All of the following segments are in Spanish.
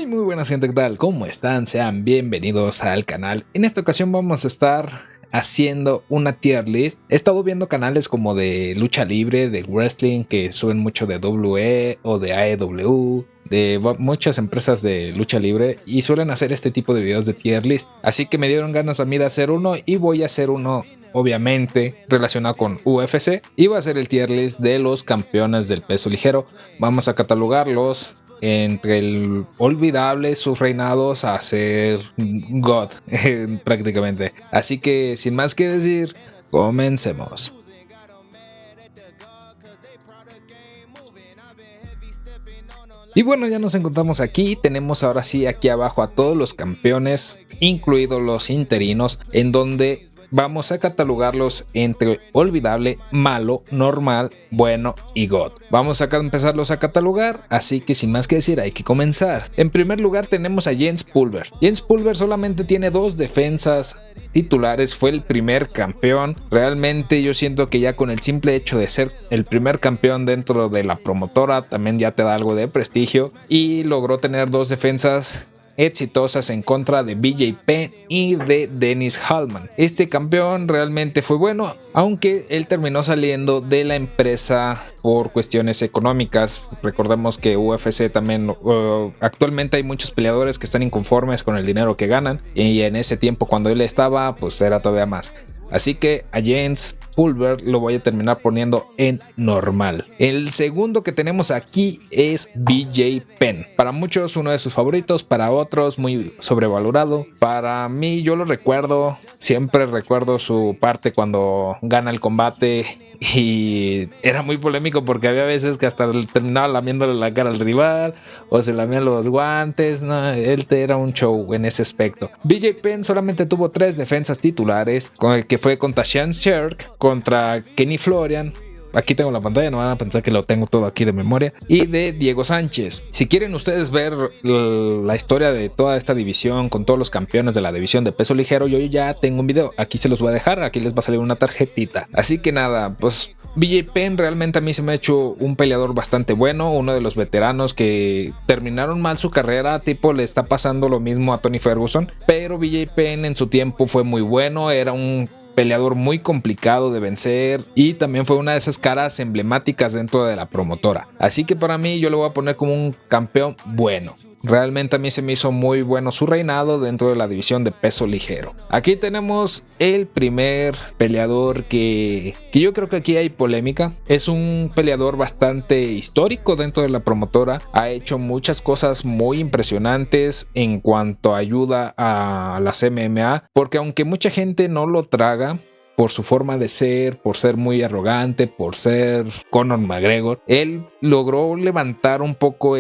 Hey, muy buenas gente, ¿qué tal? ¿Cómo están? Sean bienvenidos al canal. En esta ocasión vamos a estar haciendo una tier list. He estado viendo canales como de lucha libre, de wrestling, que suben mucho de WWE o de AEW, de muchas empresas de lucha libre, y suelen hacer este tipo de videos de tier list. Así que me dieron ganas a mí de hacer uno y voy a hacer uno obviamente relacionado con UFC, y va a ser el tier list de los campeones del peso ligero. Vamos a catalogarlos entre el olvidable, sus reinados, a ser God prácticamente. Así que sin más que decir, comencemos. Y bueno, ya nos encontramos aquí. Tenemos ahora sí aquí abajo a todos los campeones, incluidos los interinos, en donde vamos a catalogarlos entre olvidable, malo, normal, bueno y God. Vamos a empezarlos a catalogar, así que sin más que decir hay que comenzar. En primer lugar tenemos a Jens Pulver. Jens Pulver solamente tiene 2 defensas titulares, fue el primer campeón. Realmente yo siento que ya con el simple hecho de ser el primer campeón dentro de la promotora también ya te da algo de prestigio, y logró tener 2 defensas exitosas en contra de BJ Penn y de Dennis Hallman. Este campeón realmente fue bueno, aunque él terminó saliendo de la empresa por cuestiones económicas. Recordemos que UFC también actualmente hay muchos peleadores que están inconformes con el dinero que ganan, y en ese tiempo cuando él estaba pues era todavía más. Así que a Jens Pulver lo voy a terminar poniendo en normal. El segundo que tenemos aquí es BJ Penn. Para muchos uno de sus favoritos, para otros muy sobrevalorado. Para mí, yo lo recuerdo, siempre recuerdo su parte cuando gana el combate, y era muy polémico porque había veces que hasta terminaba lamiéndole la cara al rival o se lamían los guantes. No, él era un show en ese aspecto. BJ Penn solamente tuvo 3 defensas titulares, que fue contra Sean Sherk, contra Kenny Florian. Aquí tengo la pantalla, no van a pensar que lo tengo todo aquí de memoria. Y de Diego Sánchez. Si quieren ustedes ver la historia de toda esta división con todos los campeones de la división de peso ligero, yo ya tengo un video. Aquí se los voy a dejar, aquí les va a salir una tarjetita. Así que nada, pues BJ Penn realmente a mí se me ha hecho un peleador bastante bueno, uno de los veteranos que terminaron mal su carrera, tipo le está pasando lo mismo a Tony Ferguson, pero BJ Penn en su tiempo fue muy bueno, era un peleador muy complicado de vencer y también fue una de esas caras emblemáticas dentro de la promotora. Así que para mí yo lo voy a poner como un campeón bueno. Realmente a mí se me hizo muy bueno su reinado dentro de la división de peso ligero. Aquí tenemos el primer peleador que yo creo que aquí hay polémica. Es un peleador bastante histórico dentro de la promotora. Ha hecho muchas cosas muy impresionantes en cuanto a ayuda a las MMA, porque aunque mucha gente no lo traga por su forma de ser, por ser muy arrogante, por ser Conor McGregor, él logró levantar un poco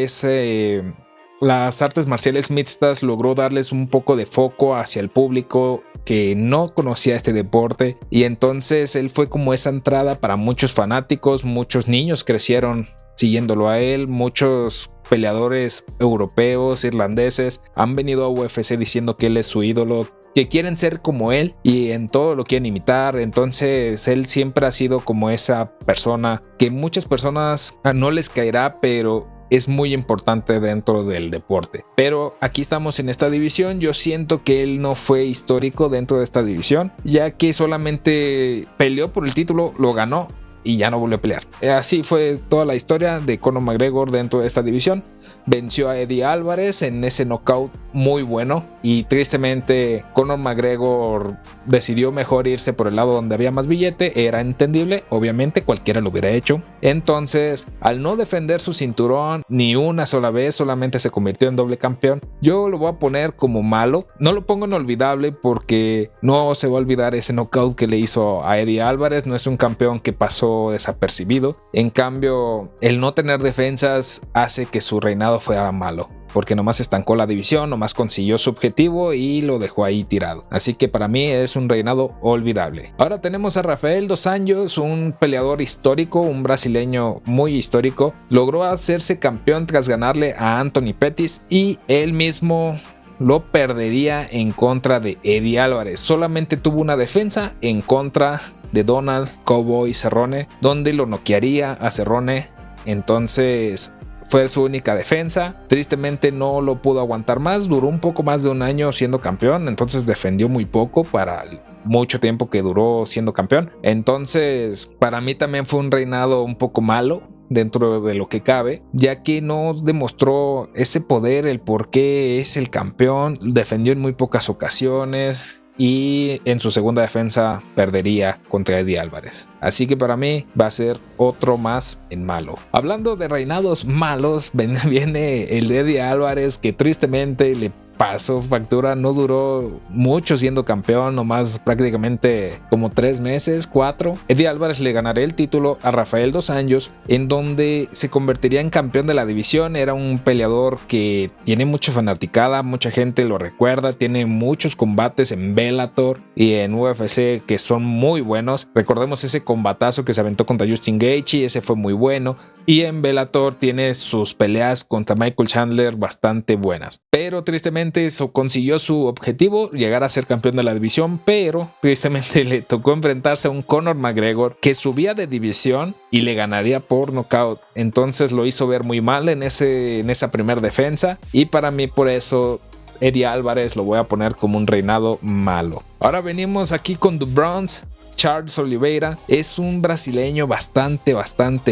las artes marciales mixtas, logró darles un poco de foco hacia el público que no conocía este deporte, y entonces él fue como esa entrada para muchos fanáticos. Muchos niños crecieron siguiéndolo a él, muchos peleadores europeos, irlandeses han venido a UFC diciendo que él es su ídolo, que quieren ser como él y en todo lo quieren imitar. Entonces él siempre ha sido como esa persona que muchas personas no les caerá, pero es muy importante dentro del deporte. Pero aquí estamos en esta división. Yo siento que él no fue histórico dentro de esta división, ya que solamente peleó por el título, lo ganó y ya no volvió a pelear. Así fue toda la historia de Conor McGregor dentro de esta división. Venció a Eddie Álvarez en ese knockout muy bueno, y tristemente Conor McGregor decidió mejor irse por el lado donde había más billete. Era entendible, obviamente cualquiera lo hubiera hecho. Entonces, al no defender su cinturón ni una sola vez, solamente se convirtió en doble campeón. Yo lo voy a poner como malo. No lo pongo en olvidable porque no se va a olvidar ese knockout que le hizo a Eddie Álvarez. No es un campeón que pasó desapercibido. En cambio, el no tener defensas hace que su reinado fuera malo, porque nomás estancó la división, nomás consiguió su objetivo y lo dejó ahí tirado. Así que para mí es un reinado olvidable. Ahora tenemos a Rafael dos Anjos, un peleador histórico, un brasileño muy histórico. Logró hacerse campeón tras ganarle a Anthony Pettis, y él mismo lo perdería en contra de Eddie Álvarez. Solamente tuvo una defensa en contra de Donald Cowboy Cerrone, donde lo noquearía a Cerrone. Entonces fue su única defensa. Tristemente no lo pudo aguantar más, duró un poco más de un año siendo campeón, entonces defendió muy poco para el mucho tiempo que duró siendo campeón. Entonces para mí también fue un reinado un poco malo dentro de lo que cabe, ya que no demostró ese poder, el por qué es el campeón, defendió en muy pocas ocasiones y en su segunda defensa perdería contra Eddie Álvarez. Así que para mí va a ser otro más en malo. Hablando de reinados malos, viene el de Eddie Álvarez, que tristemente le pasó factura, no duró mucho siendo campeón, nomás prácticamente como 3 meses, 4. Eddie Álvarez le ganaría el título a Rafael dos Anjos, en donde se convertiría en campeón de la división. Era un peleador que tiene mucha fanaticada, mucha gente lo recuerda, tiene muchos combates en Bellator y en UFC que son muy buenos. Recordemos ese combatazo que se aventó contra Justin Gaethje, ese fue muy bueno, y en Bellator tiene sus peleas contra Michael Chandler bastante buenas, pero tristemente consiguió su objetivo, llegar a ser campeón de la división, pero tristemente le tocó enfrentarse a un Conor McGregor que subía de división y le ganaría por nocaut. Entonces lo hizo ver muy mal en esa primera defensa, y para mí por eso Eddie Álvarez lo voy a poner como un reinado malo. Ahora venimos aquí con The Bronze. Charles Oliveira es un brasileño bastante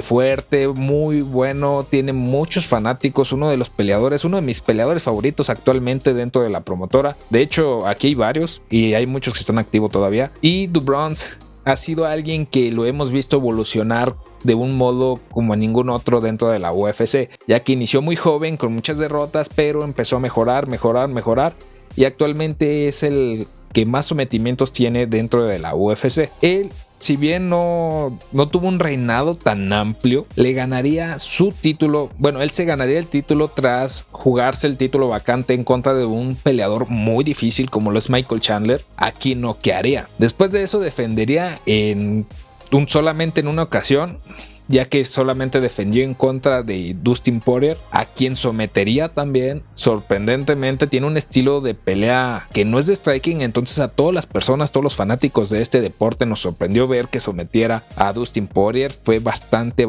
fuerte, muy bueno, tiene muchos fanáticos, uno de mis peleadores favoritos actualmente dentro de la promotora. De hecho, aquí hay varios y hay muchos que están activos todavía. Y The Bronze ha sido alguien que lo hemos visto evolucionar de un modo como a ningún otro dentro de la UFC, ya que inició muy joven con muchas derrotas, pero empezó a mejorar y actualmente es el que más sometimientos tiene dentro de la UFC. Él, si bien no tuvo un reinado tan amplio, le ganaría su título. Bueno, él se ganaría el título tras jugarse el título vacante en contra de un peleador muy difícil como lo es Michael Chandler, a quien noquearía. Después de eso defendería solamente en una ocasión, ya que solamente defendió en contra de Dustin Poirier, a quien sometería también. Sorprendentemente tiene un estilo de pelea que no es de striking, entonces a todas las personas, todos los fanáticos de este deporte nos sorprendió ver que sometiera a Dustin Poirier. Fue bastante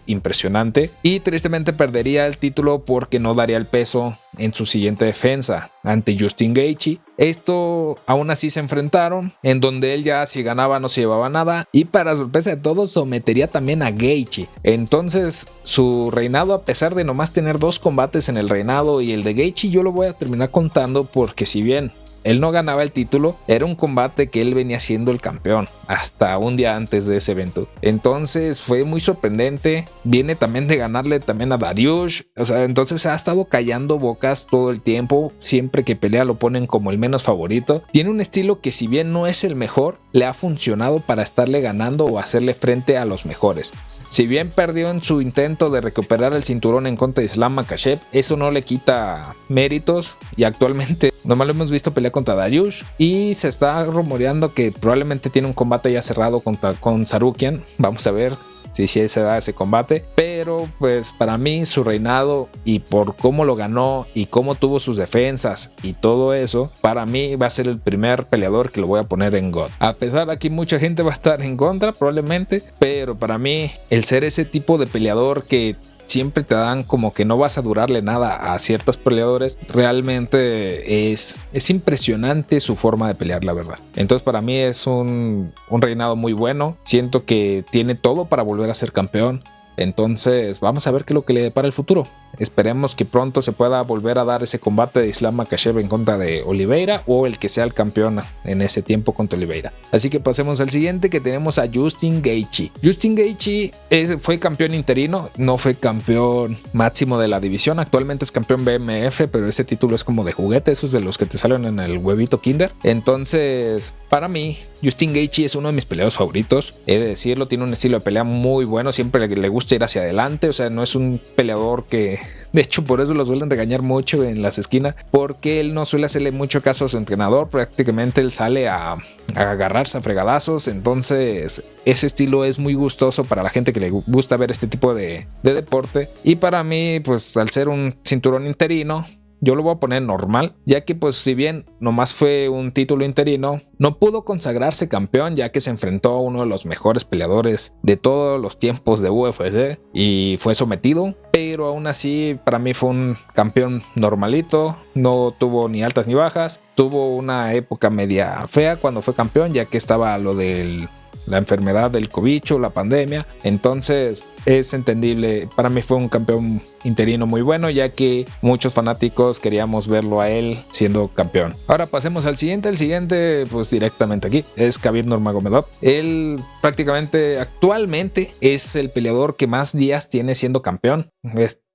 impresionante, y tristemente perdería el título porque no daría el peso en su siguiente defensa ante Justin Gaethje. Esto aún así se enfrentaron, en donde él ya si ganaba no se llevaba nada, y para sorpresa de todos sometería también a Gaethje. Entonces su reinado, a pesar de nomás tener 2 combates en el reinado, y el de Gaethje yo lo voy a terminar contando porque si bien él no ganaba el título, era un combate que él venía siendo el campeón hasta un día antes de ese evento. Entonces fue muy sorprendente. Viene también de ganarle también a Dariush. O sea, entonces ha estado callando bocas todo el tiempo. Siempre que pelea lo ponen como el menos favorito. Tiene un estilo que, si bien no es el mejor, le ha funcionado para estarle ganando o hacerle frente a los mejores. Si bien perdió en su intento de recuperar el cinturón en contra de Islam Makhachev, eso no le quita méritos, y actualmente nomás lo hemos visto pelear contra Dariush, y se está rumoreando que probablemente tiene un combate ya cerrado con Sarukian. Vamos a ver si se da ese combate, pero pues para mí su reinado, y por cómo lo ganó y cómo tuvo sus defensas y todo eso, para mí va a ser el primer peleador que lo voy a poner en GOAT. A pesar de que mucha gente va a estar en contra probablemente, pero para mí el ser ese tipo de peleador que siempre te dan como que no vas a durarle nada a ciertos peleadores, realmente es impresionante su forma de pelear, la verdad. Entonces para mí es un reinado muy bueno. Siento que tiene todo para volver a ser campeón. Entonces vamos a ver qué es lo que le depara el futuro. Esperemos que pronto se pueda volver a dar ese combate de Islam Makhachev en contra de Oliveira, o el que sea el campeón en ese tiempo contra Oliveira. Así que pasemos al siguiente, que tenemos a Justin Gaethje. Justin Gaethje fue campeón interino, no fue campeón máximo de la división. Actualmente es campeón BMF, pero ese título es como de juguete, esos de los que te salen en el huevito Kinder. Entonces para mí Justin Gaethje es uno de mis peleadores favoritos, he de decirlo. Tiene un estilo de pelea muy bueno, siempre le gusta ir hacia adelante. O sea, no es un peleador que, de hecho, por eso lo suelen regañar mucho en las esquinas, porque él no suele hacerle mucho caso a su entrenador. Prácticamente él sale a agarrarse a fregadazos. Entonces ese estilo es muy gustoso para la gente que le gusta ver este tipo de deporte. Y para mí, pues al ser un cinturón interino, yo lo voy a poner normal, ya que pues si bien nomás fue un título interino, no pudo consagrarse campeón ya que se enfrentó a uno de los mejores peleadores de todos los tiempos de UFC y fue sometido, pero aún así para mí fue un campeón normalito, no tuvo ni altas ni bajas, tuvo una época media fea cuando fue campeón ya que estaba lo del la enfermedad del cobicho, la pandemia, entonces es entendible. Para mí fue un campeón interino muy bueno, ya que muchos fanáticos queríamos verlo a él siendo campeón. Ahora pasemos al siguiente. El siguiente, pues directamente aquí, es Khabib Nurmagomedov. Él prácticamente actualmente es el peleador que más días tiene siendo campeón.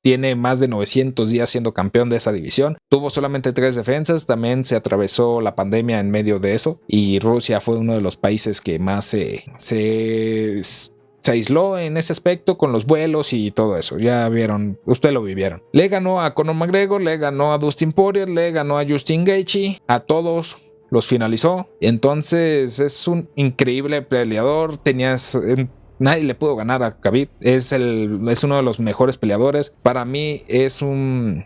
Tiene más de 900 días siendo campeón de esa división. Tuvo solamente 3 defensas. También se atravesó la pandemia en medio de eso. Y Rusia fue uno de los países que más se aisló en ese aspecto con los vuelos y todo eso. Ya vieron, ustedes lo vivieron. Le ganó a Conor McGregor, le ganó a Dustin Poirier, le ganó a Justin Gaethje. A todos los finalizó. Entonces es un increíble peleador. Nadie le pudo ganar a Khabib. Es uno de los mejores peleadores. Para mí es uno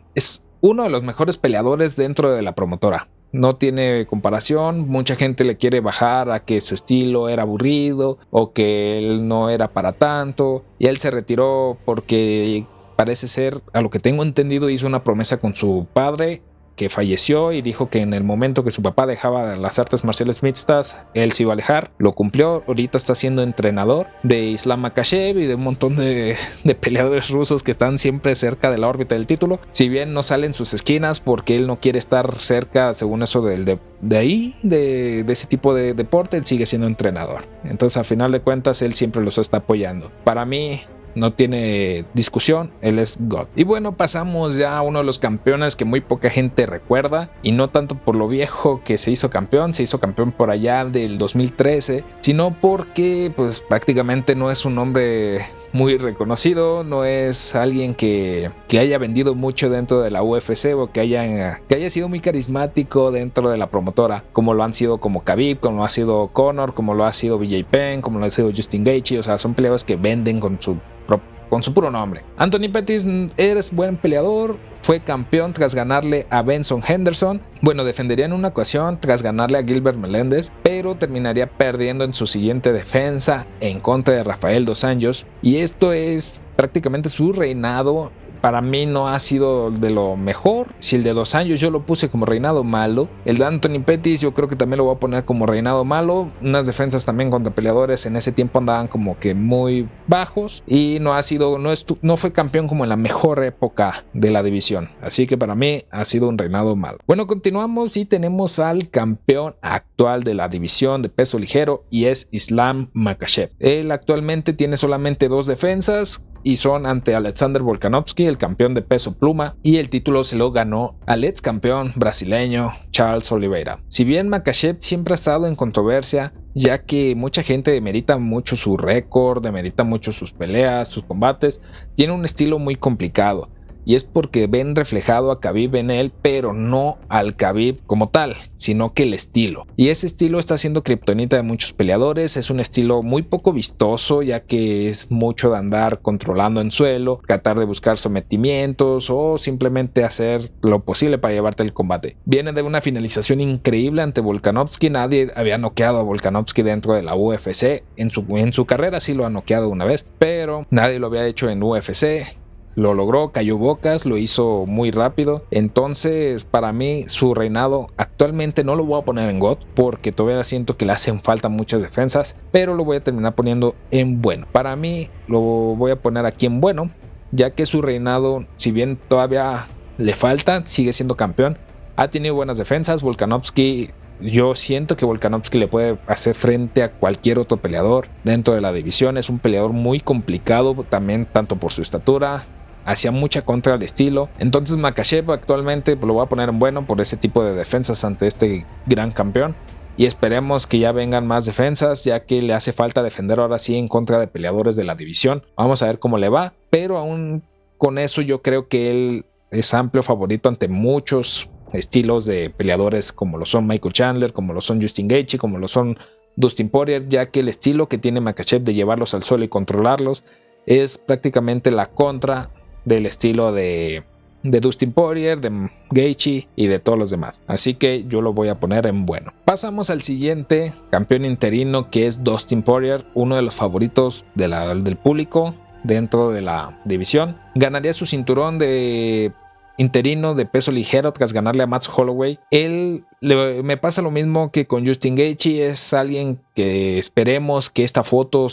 de los mejores peleadores dentro de la promotora. No tiene comparación. Mucha gente le quiere bajar a que su estilo era aburrido o que él no era para tanto. Y él se retiró porque parece ser, a lo que tengo entendido, hizo una promesa con su padre que falleció y dijo que en el momento que su papá dejaba las artes marciales mixtas, él se iba a alejar. Lo cumplió. Ahorita está siendo entrenador de Islam Makhachev y de un montón de peleadores rusos que están siempre cerca de la órbita del título. Si bien no sale en sus esquinas porque él no quiere estar cerca, según eso, de ese tipo de deporte, él sigue siendo entrenador. Entonces, a final de cuentas, él siempre los está apoyando. Para mí, no tiene discusión, él es God. Y bueno, pasamos ya a uno de los campeones que muy poca gente recuerda, y no tanto por lo viejo que se hizo campeón por allá del 2013, sino porque pues prácticamente no es un hombre muy reconocido, no es alguien que haya vendido mucho dentro de la UFC o que haya sido muy carismático dentro de la promotora, como lo han sido como Khabib, como lo ha sido Conor, como lo ha sido BJ Penn, como lo ha sido Justin Gaethje. O sea, son peleadores que venden con su puro nombre. Anthony Pettis es buen peleador, fue campeón tras ganarle a Benson Henderson. Bueno, defendería en una ocasión tras ganarle a Gilbert Melendez, pero terminaría perdiendo en su siguiente defensa en contra de Rafael dos Anjos. Y esto es prácticamente su reinado. Para mí no ha sido de lo mejor. Si el de dos años yo lo puse como reinado malo, el de Anthony Pettis yo creo que también lo voy a poner como reinado malo. Unas defensas también contra peleadores en ese tiempo andaban como que muy bajos y no fue campeón como en la mejor época de la división. Así que para mí ha sido un reinado malo. Bueno, continuamos y tenemos al campeón actual de la división de peso ligero y es Islam Makhachev. Él actualmente tiene solamente 2 defensas y son ante Alexander Volkanovski, el campeón de peso pluma, y el título se lo ganó al ex campeón brasileño Charles Oliveira. Si bien Makhachev siempre ha estado en controversia, ya que mucha gente demerita mucho su récord, demerita mucho sus peleas, sus combates, tiene un estilo muy complicado. Y es porque ven reflejado a Khabib en él, pero no al Khabib como tal, sino que el estilo. Y ese estilo está siendo kriptonita de muchos peleadores. Es un estilo muy poco vistoso, ya que es mucho de andar controlando en suelo, tratar de buscar sometimientos o simplemente hacer lo posible para llevarte el combate. Viene de una finalización increíble ante Volkanovski. Nadie había noqueado a Volkanovski dentro de la UFC. En su carrera sí lo ha noqueado una vez, pero nadie lo había hecho en UFC. Lo logró, cayó bocas, lo hizo muy rápido. Entonces, para mí, su reinado actualmente no lo voy a poner en God porque todavía siento que le hacen falta muchas defensas, pero lo voy a terminar poniendo en bueno. Para mí, lo voy a poner aquí en bueno, ya que su reinado, si bien todavía le falta, sigue siendo campeón. Ha tenido buenas defensas. Volkanovski, yo siento que Volkanovski le puede hacer frente a cualquier otro peleador dentro de la división. Es un peleador muy complicado también, tanto por su estatura. Hacía mucha contra al estilo. Entonces Makhachev actualmente lo voy a poner en bueno por ese tipo de defensas ante este gran campeón. Y esperemos que ya vengan más defensas, ya que le hace falta defender ahora sí en contra de peleadores de la división. Vamos a ver cómo le va. Pero aún con eso yo creo que él es amplio favorito ante muchos estilos de peleadores como lo son Michael Chandler, como lo son Justin Gaethje, como lo son Dustin Poirier, ya que el estilo que tiene Makhachev de llevarlos al suelo y controlarlos es prácticamente la contra del estilo de de Dustin Poirier, de Gaethje y de todos los demás. Así que yo lo voy a poner en bueno. Pasamos al siguiente campeón interino, que es Dustin Poirier, uno de los favoritos del público dentro de la división. Ganaría su cinturón de interino de peso ligero tras ganarle a Max Holloway. Me pasa lo mismo que con Justin Gaethje. Es alguien que esperemos que esta foto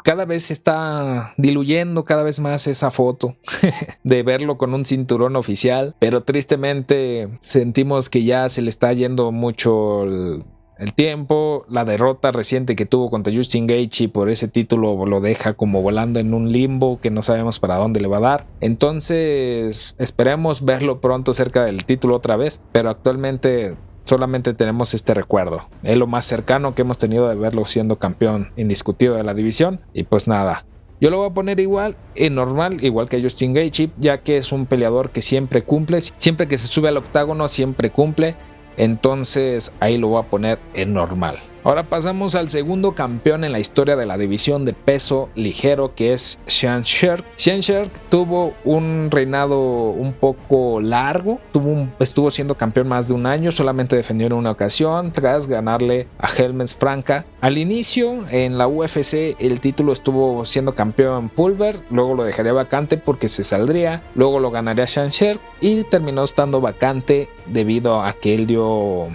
cada vez se está diluyendo cada vez más esa foto de verlo con un cinturón oficial, pero tristemente sentimos que ya se le está yendo mucho el tiempo. La derrota reciente que tuvo contra Justin Gaethje por ese título lo deja como volando en un limbo que no sabemos para dónde le va a dar. Entonces esperemos verlo pronto cerca del título otra vez, pero actualmente solamente tenemos este recuerdo. Es lo más cercano que hemos tenido de verlo siendo campeón indiscutido de la división. Y pues nada, yo lo voy a poner igual en normal, igual que Justin Gaethje, ya que es un peleador que siempre cumple. Siempre que se sube al octágono siempre cumple. Entonces ahí lo voy a poner en normal. Ahora pasamos al segundo campeón en la historia de la división de peso ligero, que es Sean Sherk. Sean Sherk tuvo un reinado un poco largo, estuvo siendo campeón más de un año, solamente defendió en una ocasión tras ganarle a Helmets Franca. Al inicio en la UFC el título estuvo siendo campeón Pulver, luego lo dejaría vacante porque se saldría, luego lo ganaría Sean Sherk y terminó estando vacante debido a que él dio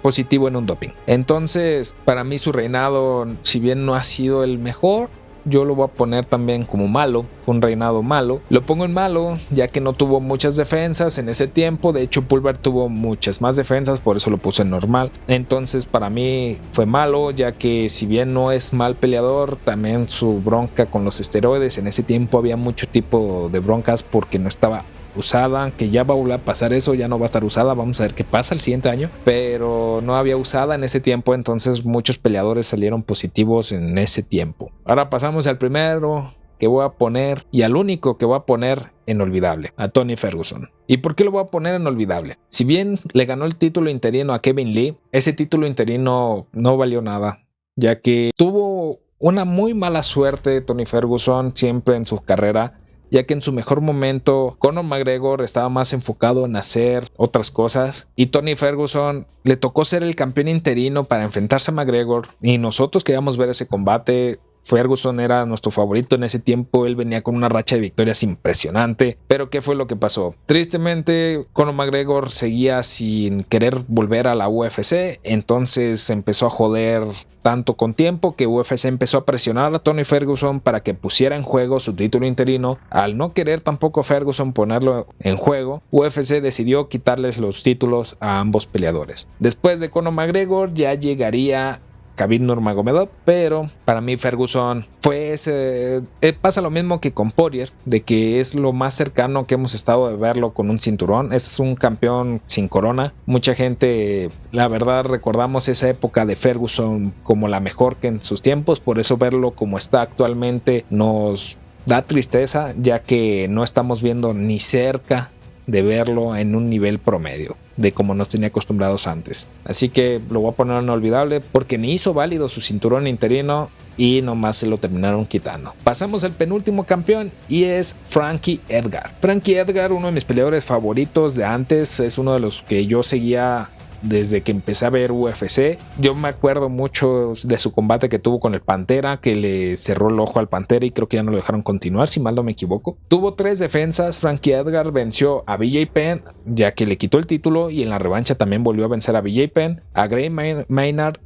positivo en un doping. Entonces, para mí su reinado, si bien no ha sido el mejor, yo lo voy a poner también como malo. Fue un reinado malo. Lo pongo en malo ya que no tuvo muchas defensas en ese tiempo. De hecho, Pulver tuvo muchas más defensas, por eso lo puse en normal. Entonces, para mí fue malo, ya que si bien no es mal peleador, también su bronca con los esteroides. En ese tiempo había mucho tipo de broncas porque no estaba usada, que ya va a pasar eso, ya no va a estar usada, vamos a ver qué pasa el siguiente año, pero no había usada en ese tiempo, entonces muchos peleadores salieron positivos en ese tiempo. Ahora pasamos al primero que voy a poner y al único que voy a poner en olvidable, a Tony Ferguson. ¿Y por qué lo voy a poner en olvidable? Si bien le ganó el título interino a Kevin Lee, ese título interino no valió nada, ya que tuvo una muy mala suerte Tony Ferguson siempre en su carrera, ya que en su mejor momento Conor McGregor estaba más enfocado en hacer otras cosas y Tony Ferguson le tocó ser el campeón interino para enfrentarse a McGregor y nosotros queríamos ver ese combate. Ferguson era nuestro favorito en ese tiempo, él venía con una racha de victorias impresionante, pero ¿qué fue lo que pasó? Tristemente Conor McGregor seguía sin querer volver a la UFC, entonces empezó a joder tanto con tiempo que UFC empezó a presionar a Tony Ferguson para que pusiera en juego su título interino. Al no querer tampoco Ferguson ponerlo en juego, UFC decidió quitarles los títulos a ambos peleadores. Después de Conor McGregor ya llegaría Khabib Nurmagomedov, pero para mí Ferguson fue ese. Pasa lo mismo que con Poirier, de que es lo más cercano que hemos estado de verlo con un cinturón. Es un campeón sin corona. Mucha gente, la verdad, recordamos esa época de Ferguson como la mejor que en sus tiempos, por eso verlo como está actualmente nos da tristeza, ya que no estamos viendo ni cerca de verlo en un nivel promedio de como nos tenía acostumbrados antes. Así que lo voy a poner en olvidable porque ni hizo válido su cinturón interino y nomás se lo terminaron quitando. Pasamos al penúltimo campeón y es Frankie Edgar. Frankie Edgar, uno de mis peleadores favoritos de antes, es uno de los que yo seguía desde que empecé a ver UFC. Yo me acuerdo mucho de su combate que tuvo con el Pantera, que le cerró el ojo al Pantera y creo que ya no lo dejaron continuar, si mal no me equivoco. Tuvo 3 defensas. Frankie Edgar venció a BJ Penn, ya que le quitó el título, y en la revancha también volvió a vencer a BJ Penn. A Gray Maynard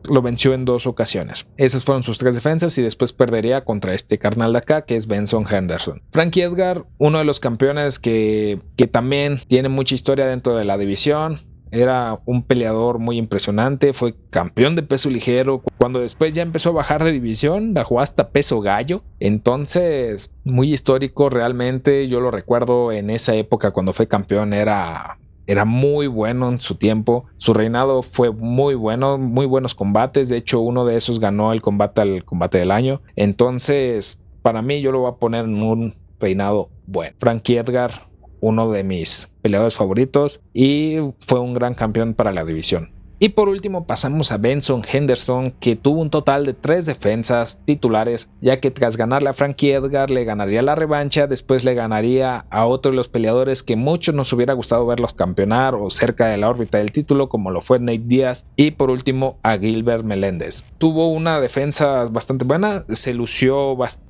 lo venció en 2 ocasiones. Esas fueron sus 3 defensas y después perdería contra este carnal de acá, que es Benson Henderson. Frankie Edgar, uno de los campeones que también tiene mucha historia dentro de la división. Era un peleador muy impresionante, fue campeón de peso ligero. Cuando después ya empezó a bajar de división, bajó hasta peso gallo. Entonces, muy histórico realmente. Yo lo recuerdo en esa época cuando fue campeón, era muy bueno en su tiempo. Su reinado fue muy bueno, muy buenos combates. De hecho, uno de esos ganó el combate al combate del año. Entonces, para mí, yo lo voy a poner en un reinado bueno. Frankie Edgar, uno de mis peleadores favoritos, y fue un gran campeón para la división. Y por último pasamos a Benson Henderson, que tuvo un total de 3 defensas titulares, ya que tras ganarle a Frankie Edgar le ganaría la revancha, después le ganaría a otro de los peleadores que muchos nos hubiera gustado verlos campeonar o cerca de la órbita del título, como lo fue Nate Diaz, y por último a Gilbert Melendez. Tuvo una defensa bastante buena, se lució bastante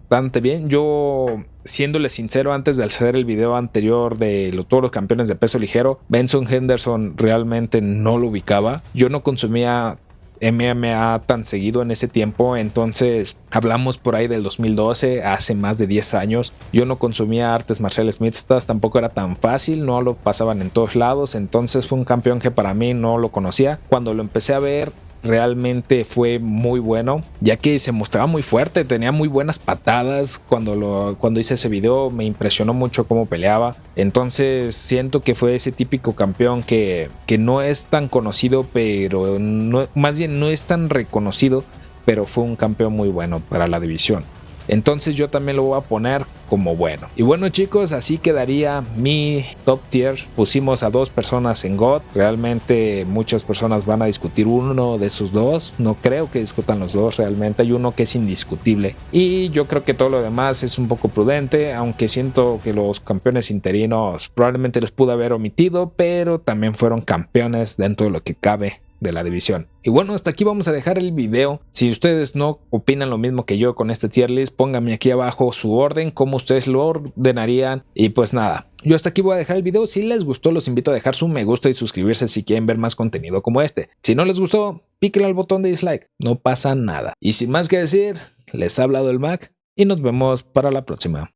bien. Yo, siéndole sincero, antes de hacer el video anterior de todos los campeones de peso ligero, Benson Henderson realmente no lo ubicaba. Yo no consumía MMA tan seguido en ese tiempo, entonces hablamos por ahí del 2012, hace más de 10 años. Yo no consumía artes marciales mixtas, tampoco era tan fácil, no lo pasaban en todos lados, entonces fue un campeón que para mí no lo conocía. Cuando lo empecé a ver, realmente fue muy bueno, ya que se mostraba muy fuerte, tenía muy buenas patadas. Cuando hice ese video me impresionó mucho cómo peleaba, entonces siento que fue ese típico campeón que no es tan conocido, pero no, más bien no es tan reconocido, pero fue un campeón muy bueno para la división. Entonces yo también lo voy a poner como bueno. Y bueno, chicos, así quedaría mi top tier. Pusimos a 2 personas en GOAT. Realmente muchas personas van a discutir uno de esos 2. No creo que discutan los 2 realmente. Hay uno que es indiscutible. Y yo creo que todo lo demás es un poco prudente. Aunque siento que los campeones interinos probablemente los pude haber omitido, pero también fueron campeones dentro de lo que cabe de la división. Y bueno, hasta aquí vamos a dejar el video. Si ustedes no opinan lo mismo que yo con este tier list, pónganme aquí abajo su orden, cómo ustedes lo ordenarían. Y pues nada, yo hasta aquí voy a dejar el video. Si les gustó, los invito a dejar su me gusta y suscribirse si quieren ver más contenido como este. Si no les gustó, píquenle al botón de dislike, no pasa nada. Y sin más que decir, les ha hablado el Mac y nos vemos para la próxima.